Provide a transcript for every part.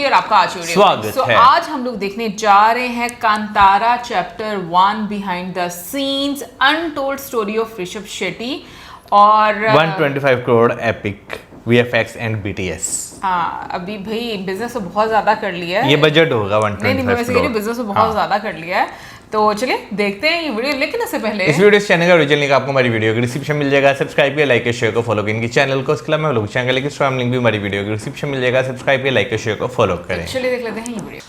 और आपका आज स्वागत है। आज हम लोग देखने जा रहे हैं Kantara chapter 1 behind the scenes untold story of Rishabh Shetty और 125 crore epic VFX and BTS। हाँ, अभी भाई बिजनेस तो बहुत ज्यादा कर लिया है। ये बजट होगा 125 मैं वैसे कह बिजनेस तो बहुत ज्यादा कर लिया है। तो चलिए देखते हैं ये वीडियो, लेकिन इससे पहले इस वीडियो चैनल का ओरिजिनल लिंक आपको हमारी वीडियो के डिस्क्रिप्शन मिल जाएगा। सब्सक्राइब किया, लाइक किया, शेयर को फॉलो करें इनकी चैनल को। इसके अलावा लोग चैनल के स्ट्रॉन्ग लिंक भी हमारी वीडियो के डिस्क्रिप्शन मिल जाएगा। सब्सक्राइब किया, लाइक किया, शेयर को फॉलो करें। चलिए देख लेते हैं ये वीडियो।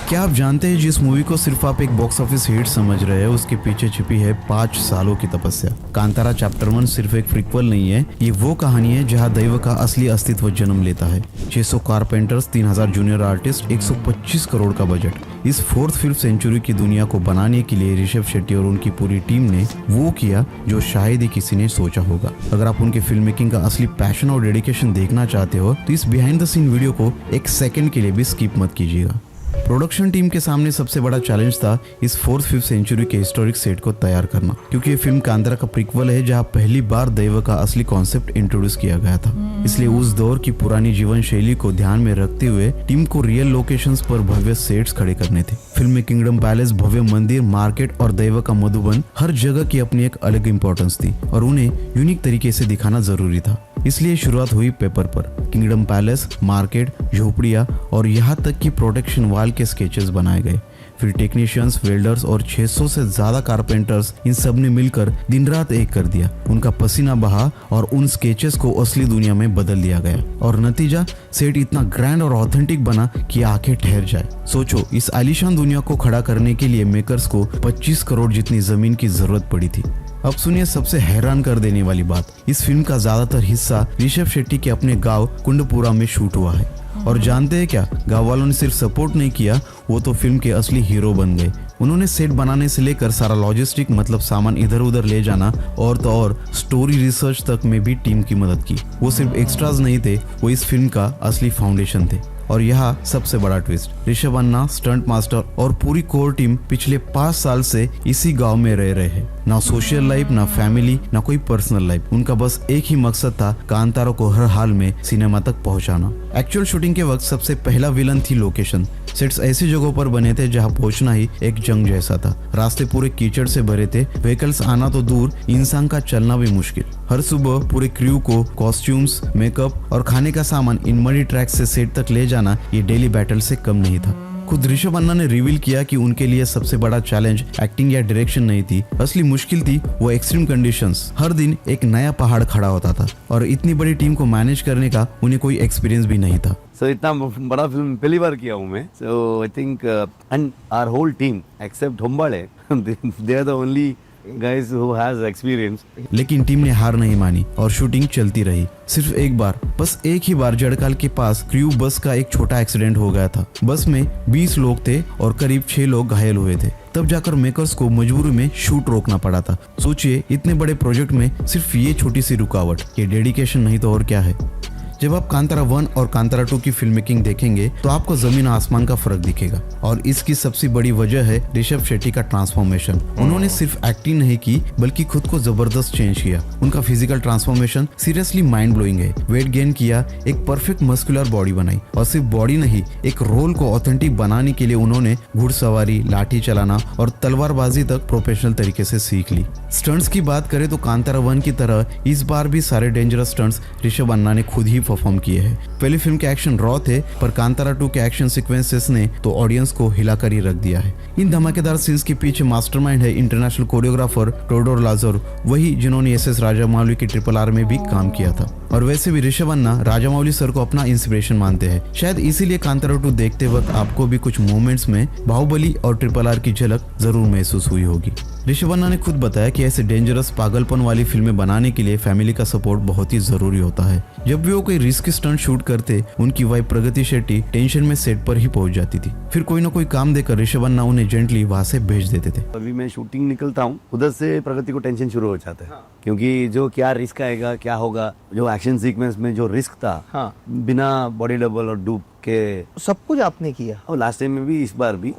क्या आप जानते हैं जिस मूवी को सिर्फ आप एक बॉक्स ऑफिस हिट समझ रहे हैं उसके पीछे छिपी है 5 सालों की तपस्या। कांतारा चैप्टर 1 सिर्फ एक प्रीक्वल नहीं है, ये वो कहानी है जहां दैव का असली अस्तित्व जन्म लेता है। 600 कारपेंटर्स, 3000 जूनियर आर्टिस्ट, 125 करोड़ का बजट। इस 4th 5th सेंचुरी की दुनिया को बनाने के लिए ऋषभ शेट्टी और उनकी पूरी टीम ने वो किया जो शायद ही किसी ने सोचा होगा। अगर आप उनके फिल्म मेकिंग का असली पैशन और डेडिकेशन देखना चाहते हो तो इस बिहाइंड द सीन वीडियो को एक सेकंड के लिए भी स्किप मत कीजिएगा। प्रोडक्शन टीम के सामने सबसे बड़ा चैलेंज था इस 4th 5th सेंचुरी के हिस्टोरिक सेट को तैयार करना, क्योंकि ये फिल्म कांतारा का प्रीक्वल है जहां पहली बार दैव का असली कॉन्सेप्ट इंट्रोड्यूस किया गया था। इसलिए उस दौर की पुरानी जीवन शैली को ध्यान में रखते हुए टीम को रियल लोकेशंस पर भव्य सेट्स खड़े करने थे। फिल्म में किंगडम पैलेस, भव्य मंदिर, मार्केट और दैव का मधुबन, हर जगह की अपनी एक अलग इंपॉर्टेंस थी और उन्हें यूनिक तरीके से दिखाना जरूरी था। इसलिए शुरुआत हुई पेपर पर। किंगडम पैलेस, मार्केट, झोपड़ियाँ और यहाँ तक कि प्रोटेक्शन वाल के स्केचेस बनाए गए। फिर टेक्नीशियंस, वेल्डर्स और 600 से ज्यादा कारपेंटर्स, इन सब ने मिलकर दिन रात एक कर दिया। उनका पसीना बहा और उन स्केचेस को असली दुनिया में बदल दिया गया और नतीजा सेट इतना ग्रैंड और ऑथेंटिक बना कि आंखें ठहर जाए। सोचो, इस आलीशान दुनिया को खड़ा करने के लिए मेकर्स को 25 करोड़ जितनी जमीन की जरूरत पड़ी थी। अब सुनिए सबसे हैरान कर देने वाली बात, इस फिल्म का ज्यादातर हिस्सा ऋषभ शेट्टी के अपने गांव कुंडपुरा में शूट हुआ है। और जानते हैं क्या, गांव वालों ने सिर्फ सपोर्ट नहीं किया, वो तो फिल्म के असली हीरो बन गए। उन्होंने सेट बनाने से लेकर सारा लॉजिस्टिक, मतलब सामान इधर उधर ले जाना और तो और स्टोरी रिसर्च तक में भी टीम की मदद की। वो सिर्फ एक्स्ट्राज नहीं थे, वो इस फिल्म का असली फाउंडेशन थे। और यहाँ सबसे बड़ा ट्विस्ट, ऋषभ अन्ना, स्टंट मास्टर और पूरी कोर टीम पिछले 5 साल से इसी गांव में रह रहे हैं। ना सोशल लाइफ, ना फैमिली, ना कोई पर्सनल लाइफ। उनका बस एक ही मकसद था, कांतारा को हर हाल में सिनेमा तक पहुंचाना। एक्चुअल शूटिंग के वक्त सबसे पहला विलन थी लोकेशन। सेट्स ऐसी जगहों पर बने थे जहां पहुंचना ही एक जंग जैसा था। रास्ते पूरे कीचड़ से भरे थे, व्हीकल्स आना तो दूर, इंसान का चलना भी मुश्किल। हर सुबह पूरे क्रू को कॉस्ट्यूम्स, मेकअप और खाने का सामान इन मडी ट्रैक से सेट तक ले जाना ये डेली बैटल से कम नहीं था। खुद ऋषभ अन्ना ने रिवील किया कि उनके लिए सबसे बड़ा चैलेंज एक्टिंग या डायरेक्शन नहीं थी, असली मुश्किल थी वो एक्सट्रीम कंडीशंस। हर दिन एक नया पहाड़ खड़ा होता था और इतनी बड़ी टीम को मैनेज करने का उन्हें कोई एक्सपीरियंस भी नहीं था। इतना बड़ा फिल्म पहली बार किया हूँ मैं। So I think and our whole team except Hombade they are the only guys who has experience। लेकिन टीम ने हार नहीं मानी और शूटिंग चलती रही। सिर्फ एक बार, बस एक ही बार जड़काल के पास क्रू बस का एक छोटा एक्सीडेंट हो गया था। बस में 20 लोग थे और करीब 6 लोग घायल हुए थे। तब जाकर मेकर्स को मजबूरी में शूट रोकना पड़ा था। सोचिए, इतने बड़े प्रोजेक्ट में सिर्फ ये छोटी सी रुकावट, ये डेडिकेशन नहीं तो और क्या है। जब आप कांतारा 1 और कांतारा 2 की फिल्म मेकिंग देखेंगे तो आपको जमीन आसमान का फर्क दिखेगा और इसकी सबसे बड़ी वजह है ऋषभ शेट्टी का ट्रांसफॉर्मेशन। उन्होंने सिर्फ एक्टिंग नहीं की बल्कि खुद को जबरदस्त चेंज किया। उनका physical transformation seriously mind blowing है। वेट गेन किया, एक परफेक्ट मस्कुलर बॉडी बनाई और सिर्फ बॉडी नहीं, एक रोल को ऑथेंटिक बनाने के लिए उन्होंने घुड़सवारी, लाठी चलाना और तलवारबाजी तक प्रोफेशनल तरीके से सीख ली। स्टंट्स की बात करें तो कांतारा 1 की तरह इस बार भी सारे डेंजरस स्टंट्स ऋषभ अन्ना ने खुद ही परफॉर्म किए हैं। पहली फिल्म के एक्शन रॉ थे, पर कांतारा 2 के एक्शन सीक्वेंसेस ने तो ऑडियंस को हिलाकर ही रख दिया है। इन धमाकेदार सीन्स के पीछे मास्टरमाइंड है इंटरनेशनल कोरियोग्राफर टेओडोर लाजर, वही जिन्होंने SS राजामौली की RRR में भी काम किया था। और वैसे भी ऋषभ अन्ना राजामौली सर को अपना इंस्पिरेशन मानते हैं। शायद इसीलिए कांतारा 2 देखते वक्त आपको भी कुछ मोमेंट्स में बाहुबली और RRR की झलक जरूर महसूस हुई होगी। ऋषभ अन्ना ने खुद बताया कि ऐसे डेंजरस पागलपन वाली फिल्में बनाने के लिए फैमिली का सपोर्ट बहुत ही जरूरी होता है। जब भी वो कोई रिस्क स्टंट शूट करते, उनकी वाइफ प्रगति शेट्टी टेंशन में सेट पर ही पहुंच जाती थी। फिर कोई ना कोई काम देकर ऋषभ अन्ना उन्हें जेंटली वहां से भेज देते थे। अभी मैं शूटिंग निकलता हूँ, उधर से प्रगति को टेंशन शुरू हो जाता है। क्योंकि जो क्या रिस्क आएगा, क्या होगा, जो एक्शन सीक्वेंस में जो रिस्क था, बिना बॉडी डबल और डूब के सब कुछ आपने किया और लास्ट टाइम में भी, इस बार भी।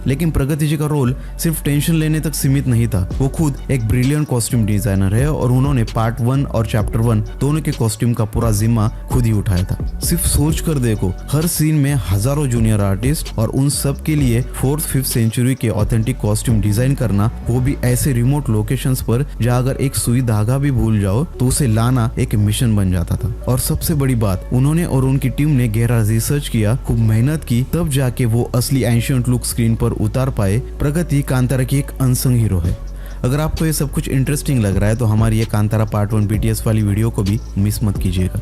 लेकिन प्रगति जी का रोल सिर्फ टेंशन लेने तक सीमित नहीं था, वो खुद एक ब्रिलियंट कॉस्ट्यूम डिजाइनर है और उन्होंने पार्ट 1 और चैप्टर 1 दोनों के कॉस्ट्यूम का पूरा जिम्मा खुद ही उठाया था। सिर्फ सोच कर देखो, हर सीन में हजारों जूनियर आर्टिस्ट और उन सब के लिए 4th-5th सेंचुरी के ऑथेंटिक कॉस्ट्यूम डिजाइन करना, वो भी ऐसे रिमोट लोकेशंस पर जहाँ अगर एक सुई धागा भी भूल जाओ तो उसे लाना एक मिशन बन जाता था। और सबसे बड़ी बात, उन्होंने और उनकी टीम ने गहरा रिसर्च किया, खूब मेहनत की, तब जाके वो असली एंशिएंट लुक स्क्रीन पर उतार पाए। प्रगति कांतारा की एक अनसंग हीरो है। अगर आपको ये सब कुछ इंटरेस्टिंग लग रहा है तो हमारी ये कांतारा पार्ट 1 BTS वाली वीडियो को भी मिस मत कीजिएगा।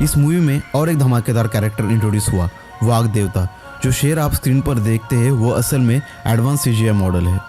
इस मूवी में और एक धमाकेदार कैरेक्टर इंट्रोड्यूस हुआ, वाघ देवता। जो शेर आप स्क्रीन पर देखते हैं वो असल में एडवांस CGI मॉडल है।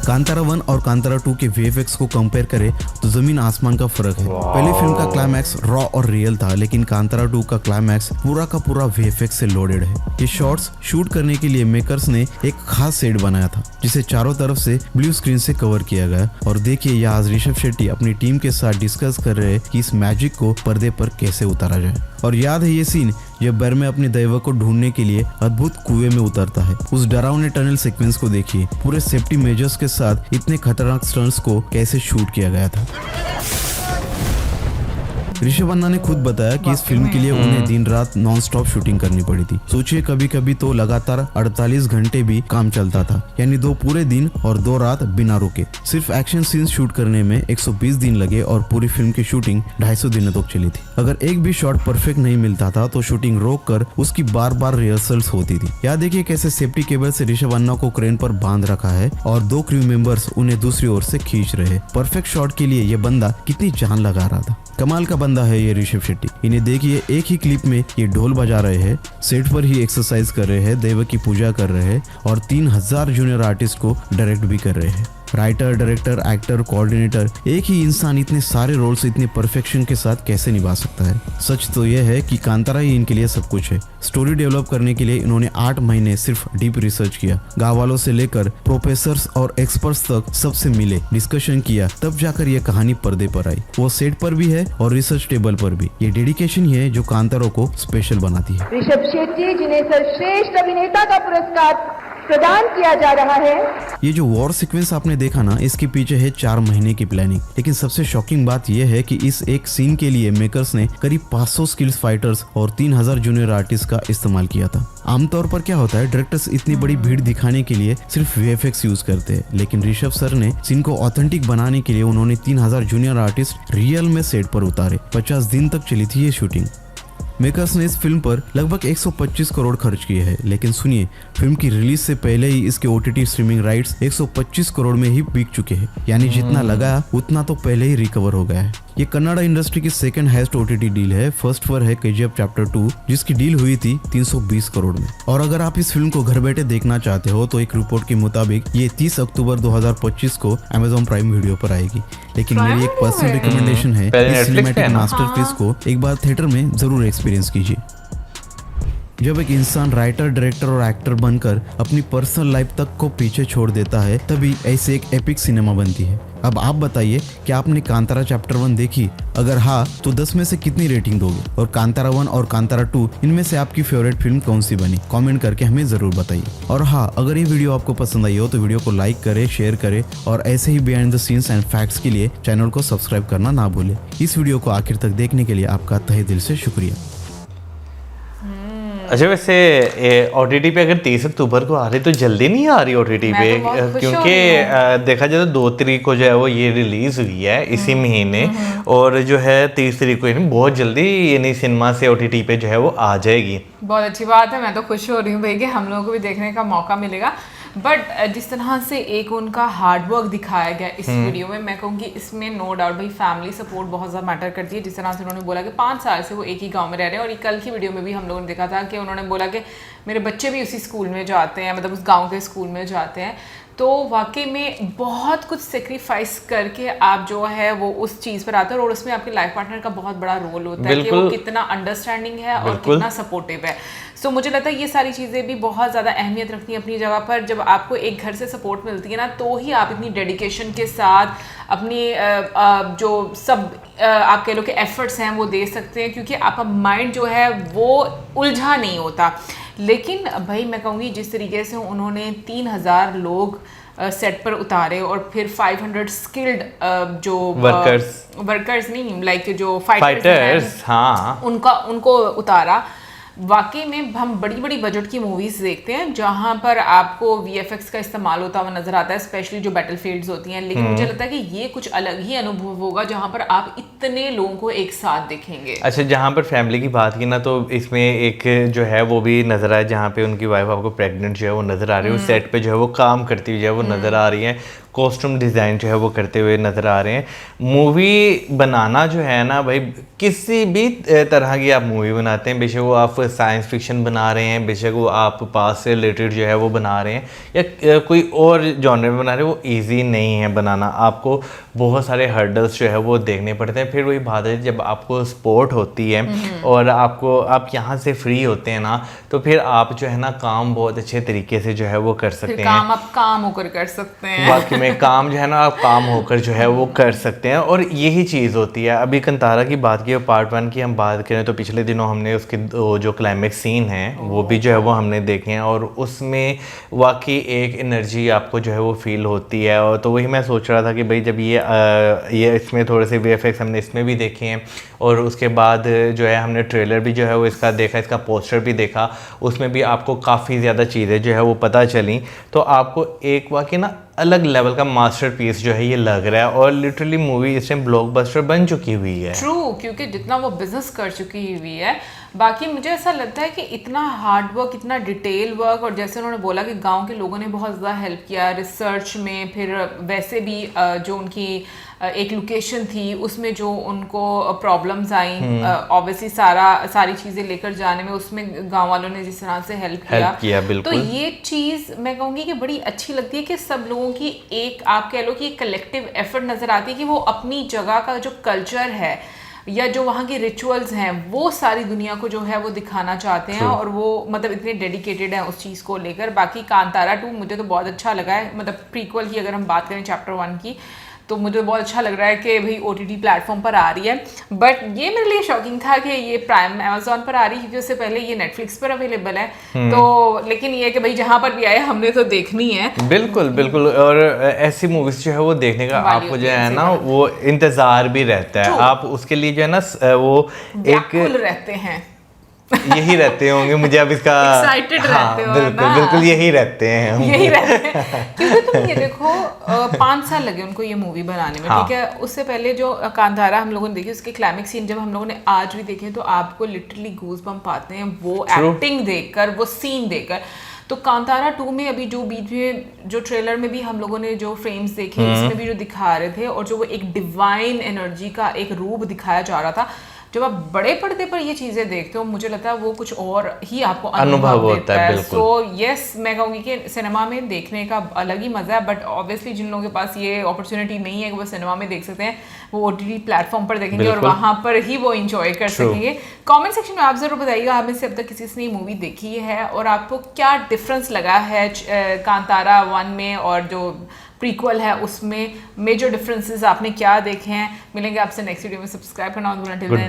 कांतारा 1 और कांतारा 2 के VFX को कंपेयर करें तो जमीन आसमान का फर्क है। पहले फिल्म का क्लाइमैक्स रॉ और रियल था, लेकिन कांतारा 2 का क्लाइमैक्स पूरा का पूरा VFX से लोडेड है। ये शॉट्स शूट करने के लिए मेकर्स ने एक खास सेट बनाया था, जिसे चारों तरफ से ब्लू स्क्रीन से कवर किया गया। और देखिए यहाँ आज ऋषभ शेट्टी अपनी टीम के साथ डिस्कस कर रहे हैं कि इस मैजिक को पर्दे पर कैसे उतारा जाए। और याद है ये सीन जब बर्मे अपने दैव को ढूंढने के लिए अद्भुत कुएं में उतरता है। उस डरावने टनल सीक्वेंस को देखिए, पूरे सेफ्टी मेजर्स के साथ इतने खतरनाक स्टंट्स को कैसे शूट किया गया था। ऋषभ अन्ना ने खुद बताया कि इस फिल्म के लिए उन्हें दिन रात नॉन स्टॉप शूटिंग करनी पड़ी थी। सोचिए कभी कभी तो लगातार 48 घंटे भी काम चलता था, यानी 2 पूरे दिन और 2 रात बिना रुके। सिर्फ एक्शन सीन्स शूट करने में 120 दिन लगे और पूरी फिल्म की शूटिंग 250 दिनों तक चली थी। अगर एक भी शॉट परफेक्ट नहीं मिलता था तो शूटिंग रोक कर उसकी बार बार रिहर्सल्स होती थी। याद देखिए कैसे सेफ्टी केबल से ऋषभ अन्ना को क्रेन पर बांध रखा है और 2 क्रू मेंबर्स उन्हें दूसरी ओर से खींच रहे हैं। परफेक्ट शॉट के लिए ये बंदा कितनी जान लगा रहा था। कमाल का बंदा है ये ऋषभ शेट्टी। इन्हें देखिए एक ही क्लिप में ये ढोल बजा रहे हैं, सेट पर ही एक्सरसाइज कर रहे हैं, देव की पूजा कर रहे हैं और 3000 जूनियर आर्टिस्ट को डायरेक्ट भी कर रहे हैं। राइटर, डायरेक्टर, एक्टर, कोऑर्डिनेटर, एक ही इंसान इतने सारे रोल्स इतने परफेक्शन के साथ कैसे निभा सकता है। सच तो यह है कि कांतारा ही इनके लिए सब कुछ है। स्टोरी डेवलप करने के लिए इन्होंने 8 महीने सिर्फ डीप रिसर्च किया। गाँव वालों से लेकर प्रोफेसर्स और एक्सपर्ट्स तक सबसे मिले, डिस्कशन किया, तब जाकर यह कहानी पर्दे पर आई। वो सेट पर भी है और रिसर्च टेबल पर भी। ये डेडिकेशन ही है जो कांतारा को स्पेशल बनाती है। ऋषभ शेट्टी जिन्हें सर्वश्रेष्ठ अभिनेता का पुरस्कार प्रदान किया जा रहा है। ये जो वॉर सीक्वेंस आपने देखा ना, इसके पीछे है 4 महीने की प्लानिंग। लेकिन सबसे शॉकिंग बात यह है कि इस एक सीन के लिए मेकर्स ने करीब 500 स्किल्स फाइटर्स और 3000 जूनियर आर्टिस्ट का इस्तेमाल किया था। आमतौर पर क्या होता है, डायरेक्टर्स इतनी बड़ी भीड़ दिखाने के लिए सिर्फ VFX यूज करते हैं, लेकिन ऋषभ सर ने सीन को ऑथेंटिक बनाने के लिए उन्होंने 3000 जूनियर आर्टिस्ट रियल में सेट पर उतारे। 50 दिन तक चली थी ये शूटिंग। मेकर्स ने इस फिल्म पर लगभग 125 करोड़ खर्च किए हैं, लेकिन सुनिए, फिल्म की रिलीज से पहले ही इसके OTT स्ट्रीमिंग राइट्स 125 करोड़ में ही बिक चुके हैं। यानी जितना लगाया उतना तो पहले ही रिकवर हो गया है। ये कन्नड़ा इंडस्ट्री की सेकंड हाईएस्ट OTT डील है। फर्स्ट पर है KGF चैप्टर 2, जिसकी डील हुई थी 320 करोड़ में। और अगर आप इस फिल्म को घर बैठे देखना चाहते हो तो एक रिपोर्ट के मुताबिक ये 30 अक्टूबर 2025 को Amazon प्राइम वीडियो पर आएगी। लेकिन मेरी एक पर्सनल रिकमेंडेशन है, इस सिनेमैटिक मास्टरपीस को एक बार थिएटर में जरूर एक्सपीरियंस कीजिए। जब एक इंसान राइटर, डायरेक्टर और एक्टर बनकर अपनी पर्सनल लाइफ तक को पीछे छोड़ देता है, तभी ऐसे एक एपिक सिनेमा बनती है। अब आप बताइए कि आपने कांतारा चैप्टर 1 देखी? अगर हाँ तो 10 में से कितनी रेटिंग दोगे? और कांतारा 1 और कांतारा 2 इनमें से आपकी फेवरेट फिल्म कौन सी बनी? कमेंट करके हमें जरूर बताइए। और हाँ, अगर ये वीडियो आपको पसंद आई हो तो वीडियो को लाइक करें, शेयर करें और ऐसे ही behind the scenes and facts के लिए चैनल को सब्सक्राइब करना ना भूलें। इस वीडियो को आखिर तक देखने के लिए आपका तहे दिल से शुक्रिया। अच्छा, वैसे OTT पे अगर 30 अक्टूबर को आ रही तो जल्दी नहीं आ रही OTT पे? क्योंकि देखा जाए तो 2 तारीख को जो है वो ये रिलीज हुई है इसी महीने, और जो है 30 तारीख को बहुत जल्दी ये नई सिनेमा से OTT पे जो है वो आ जाएगी। बहुत अच्छी बात है। मैं तो खुश हो रही हूँ भाई कि हम लोगों को भी देखने का मौका मिलेगा। बट जिस तरह से एक उनका हार्डवर्क दिखाया गया इस वीडियो में, मैं कहूँगी इसमें नो डाउट भाई फैमिली सपोर्ट बहुत ज़्यादा मैटर करती है। जिस तरह से उन्होंने बोला कि 5 साल से वो एक ही गांव में रह रहे हैं, और ये कल की वीडियो में भी हम लोगों ने देखा था कि उन्होंने बोला कि मेरे बच्चे भी उसी स्कूल में जाते हैं, मतलब उस गाँव के स्कूल में जाते हैं। तो वाकई में बहुत कुछ सेक्रीफाइस करके आप जो है वो उस चीज़ पर आते हैं, और उसमें आपके लाइफ पार्टनर का बहुत बड़ा रोल होता है कि वो कितना अंडरस्टैंडिंग है और कितना सपोर्टिव है। सो मुझे लगता है ये सारी चीज़ें भी बहुत ज़्यादा अहमियत रखती हैं अपनी जगह पर। जब आपको एक घर से सपोर्ट मिलती है ना, तो ही आप इतनी डेडिकेशन के साथ अपनी जो सब आप कह लो कि एफर्ट्स हैं वो दे सकते हैं, क्योंकि आपका माइंड जो है वो उलझा नहीं होता। लेकिन भाई मैं कहूँगी जिस तरीके से उन्होंने 3000 लोग सेट पर उतारे और फिर 500 स्किल्ड जो वर्कर्स नहीं लाइक जो फाइटर्स हाँ उनको उतारा। वाकई में हम बड़ी बड़ी बजट की मूवीज़ देखते हैं जहां पर आपको VFX का इस्तेमाल होता हुआ नजर आता है, स्पेशली जो बैटलफील्ड्स होती हैं, लेकिन मुझे लगता है कि ये कुछ अलग ही अनुभव होगा जहां पर आप इतने लोगों को एक साथ देखेंगे। अच्छा, जहां पर फैमिली की बात की ना, तो इसमें एक जो है वो भी नजर आया जहां पे उनकी वाइफ आपको प्रेग्नेंट जो है वो नजर आ रही है, उस सेट पे जो है वो काम करती हुई जो है वो नजर आ रही है, कॉस्ट्यूम डिज़ाइन जो है वो करते हुए नज़र आ रहे हैं। मूवी बनाना जो है ना भाई, किसी भी तरह की आप मूवी बनाते हैं, बेशक वो आप साइंस फिक्शन बना रहे हैं, बेशक वो आप पास से रिलेटेड जो है वो बना रहे हैं, या कोई और जॉनर में बना रहे हैं, वो इजी नहीं है बनाना। आपको बहुत सारे हर्डल्स जो है वो देखने पड़ते हैं। फिर वही बात है, जब आपको स्पोर्ट होती है और आप यहाँ से फ्री होते हैं ना, तो फिर आप जो है ना काम बहुत अच्छे तरीके से जो है वो कर सकते हैं। काम आप काम होकर कर सकते हैं में काम जो है ना आप काम होकर जो है वो कर सकते हैं, और यही चीज़ होती है। अभी कंतारा की बात की और पार्ट 1 की हम बात करें तो पिछले दिनों हमने उसके जो क्लाइमेक्स सीन है वो भी जो है वो हमने देखे हैं, और उसमें वाकई एक एनर्जी आपको जो है वो फील होती है। और तो वही मैं सोच रहा था कि भाई जब ये इसमें थोड़े से VFX हमने इसमें भी देखे हैं, और उसके बाद जो है हमने ट्रेलर भी जो है वो इसका देखा, इसका पोस्टर भी देखा, उसमें भी आपको काफ़ी ज़्यादा चीज़ें जो है वो पता चली। तो आपको एक वाकई ना अलग लेवल का मास्टरपीस जो है ये लग रहा है, और लिटरली मूवी इस टाइम ब्लॉकबस्टर बन चुकी हुई है। ट्रू, क्योंकि जितना वो बिजनेस कर चुकी हुई है। बाकी मुझे ऐसा लगता है कि इतना हार्ड वर्क, इतना डिटेल वर्क, और जैसे उन्होंने बोला कि गांव के लोगों ने बहुत ज़्यादा हेल्प किया रिसर्च में, फिर वैसे भी जो उनकी एक लोकेशन थी उसमें जो उनको प्रॉब्लम्स आई, ऑब्वियसली सारी चीज़ें लेकर जाने में उसमें गांव वालों ने जिस तरह से हेल्प किया बिल्कुल। तो ये चीज़ मैं कहूँगी कि बड़ी अच्छी लगती है कि सब लोगों की एक आप कह लो कि कलेक्टिव एफर्ट नज़र आती है कि वो अपनी जगह का जो कल्चर है या जो वहाँ के रिचुअल्स हैं वो सारी दुनिया को जो है वो दिखाना चाहते हैं, और वो मतलब इतने डेडिकेटेड हैं उस चीज़ को लेकर। बाकी कांतारा 2 मुझे तो बहुत अच्छा लगा है, मतलब प्रीक्वल की अगर हम बात करें चैप्टर 1 की, तो मुझे बहुत अच्छा लग रहा है कि भाई OTT प्लेटफॉर्म पर आ रही है। बट ये मेरे लिए शॉकिंग था कि ये प्राइम अमेजोन पर आ रही है, क्योंकि उससे पहले ये नेटफ्लिक्स पर अवेलेबल है। तो लेकिन ये कि भाई जहां पर भी आए हमने तो देखनी है। बिल्कुल बिल्कुल, और ऐसी मूवीज जो है वो देखने का आपको जो है ना वो इंतजार भी रहता है, आप उसके लिए जो है ना वो एक रहते हैं यही रहते होंगे, मुझे अब इसका एक्साइटेड रहते हो बिल्कुल ना? बिल्कुल यही रहते हैं हम। यही रहते हैं क्योंकि तुम ये देखो 5 साल लगे उनको ये मूवी बनाने में, ठीक है। उससे पहले जो कांतारा हम लोगों ने देखी, उसके क्लाइमेक्स सीन जब हम लोगों ने आज भी देखे तो आपको लिटरली गूज बम्प आते हैं वो एक्टिंग देखकर, वो सीन देखकर। तो कांतारा 2 में अभी जो बीच में जो ट्रेलर में भी हम लोगों ने जो फ्रेम्स देखे, इसमें भी जो दिखा रहे थे, और जो वो एक डिवाइन एनर्जी का एक रूप दिखाया जा रहा था, जब आप बड़े पर्दे पर ये चीज़ें देखते हो मुझे लगता है वो कुछ और ही आपको अनुभव होता है। सो यस, मैं कहूँगी कि सिनेमा में देखने का अलग ही मज़ा है, बट ऑब्वियसली जिन लोगों के पास ये अपॉर्चुनिटी नहीं है कि वो सिनेमा में देख सकते हैं, वो OTT प्लेटफॉर्म पर देखेंगे और वहाँ पर ही वो इंजॉय कर सकेंगे। कमेंट सेक्शन में आप ज़रूर बताइएगा आप में से अब तक किसी ने मूवी देखी है और आपको क्या डिफरेंस लगा है कांतारा 1 में और जो प्रीक्वल है उसमें, मेजर डिफरेंसेस आपने क्या देखे हैं। मिलेंगे आपसे नेक्स्ट वीडियो में, सब्सक्राइब करना मत भूलना।